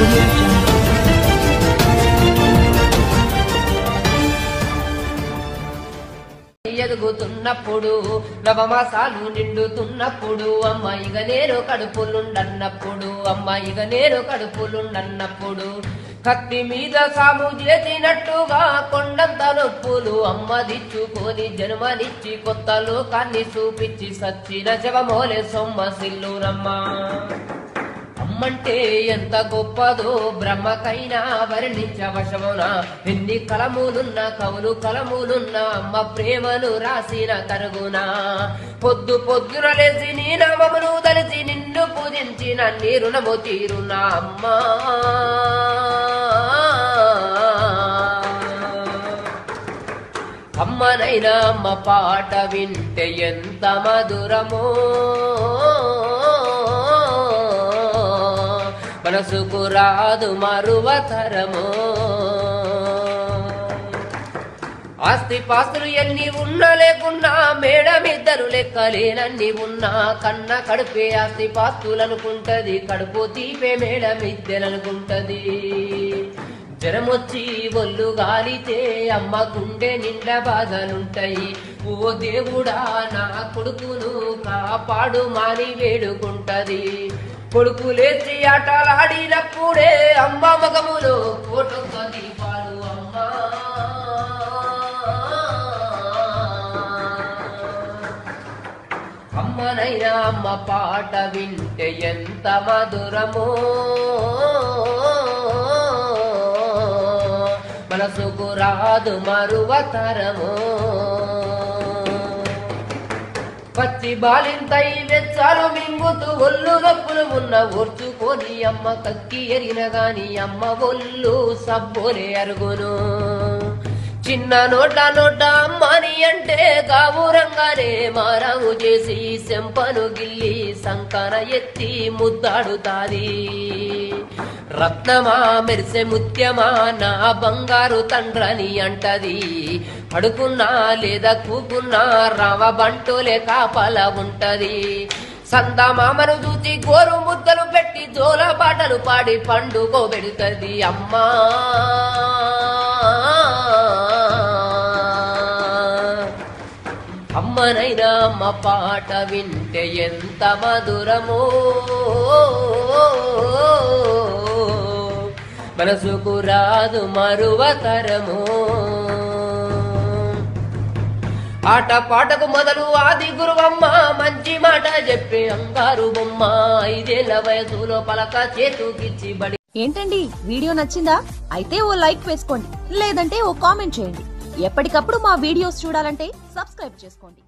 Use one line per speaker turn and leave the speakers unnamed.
Audio Jungle.
ఎదుగుతున్నప్పుడు నవమాసాలు నిండుతున్నప్పుడు అమ్మాయిగా నేను కడుపులుండన్నప్పుడు అమ్మాయిగా నేను కడుపులుండన్నప్పుడు కత్తి మీద సాము చేసినట్టుగా కొండంత నొప్పులు అమ్మదిచ్చుకొని జన్మనిచ్చి కొత్త లోకాన్ని చూపించి సచ్చిన శవమోలే సొమ్మసిల్లురమ్మా అమ్మంటే ఎంత గొప్పదో బ్రహ్మకైనా వర్ణించవశమునా ఎన్ని కలములున్న కవులు కలములున్న అమ్మ ప్రేమను రాసిన తరుగునా పొద్దు పొద్దున లేచి నీ నామమును దలిచి నిన్ను పూజించిన నీ రుణము తీరునా అమ్మా అమ్మనైనా అమ్మ పాట వింటే ఎంత మధురమో మనసుకు రాదు మరువతరమో ఆస్తి పాస్తులు ఎన్ని ఉన్నా లేకున్నా మేడమిద్దరు లెక్కలేనన్ని ఉన్నా కన్న కడుపే ఆస్తి పాస్తులనుకుంటది కడుపు తీపే మేడమిద్దెలనుకుంటది జ్వరమొచ్చి ఒళ్ళు గాలితే అమ్మ గుండె నిండా బాధలుంటాయి ఓ దేవుడా నా కొడుకును కాపాడు మాని వేడుకుంటది కొడుకు లేచి ఆటలాడినప్పుడే అమ్మ మగములో కోటొక్క దీపాలు అమ్మా అమ్మనైనా అమ్మ పాట వింటే ఎంత మధురమో మనసుకు రాదు మరువతరమో పచ్చి బాలింతై వెచ్చాలు మింగుతూ ఒళ్ళు నొప్పులు ఉన్న ఓర్చుకొని అమ్మ కక్కి ఎరిగిన గాని అమ్మ ఒళ్ళు సబ్బోలే అరుగును చిన్న నోట అమ్మని అంటే గావురంగానే మారాము చేసి సెంపను గిల్లి సంకన ఎత్తి ముద్దాడుతాది రత్నమా మెరిసే ముత్యమా నా బంగారు తండ్రని అంటది పడుకున్నా లేదా కూకున్నా రావ బంటోలే కాపల ఉంటది సందమామను చూచి గోరు ముద్దలు పెట్టి జోల పాటలు పాడి పండుకోబెడుతది అమ్మా అమ్మనైనా అమ్మ పాట వింటే ఎంత మధురమో మనసుకు రాదు మరువతరమో ఆట పాటకు మొదలు ఆది గురువమ్మ మంచి మాట చెప్పే అంగారు బొమ్మ 5 ఏళ్ల వయసులో పలక చేతుకిచ్చి బడి.
ఏంటండి వీడియో నచ్చిందా? అయితే ఓ లైక్ వేసుకోండి, లేదంటే ఓ కామెంట్ చేయండి. ఎప్పటికప్పుడు మా వీడియోస్ చూడాలంటే సబ్స్క్రైబ్ చేసుకోండి.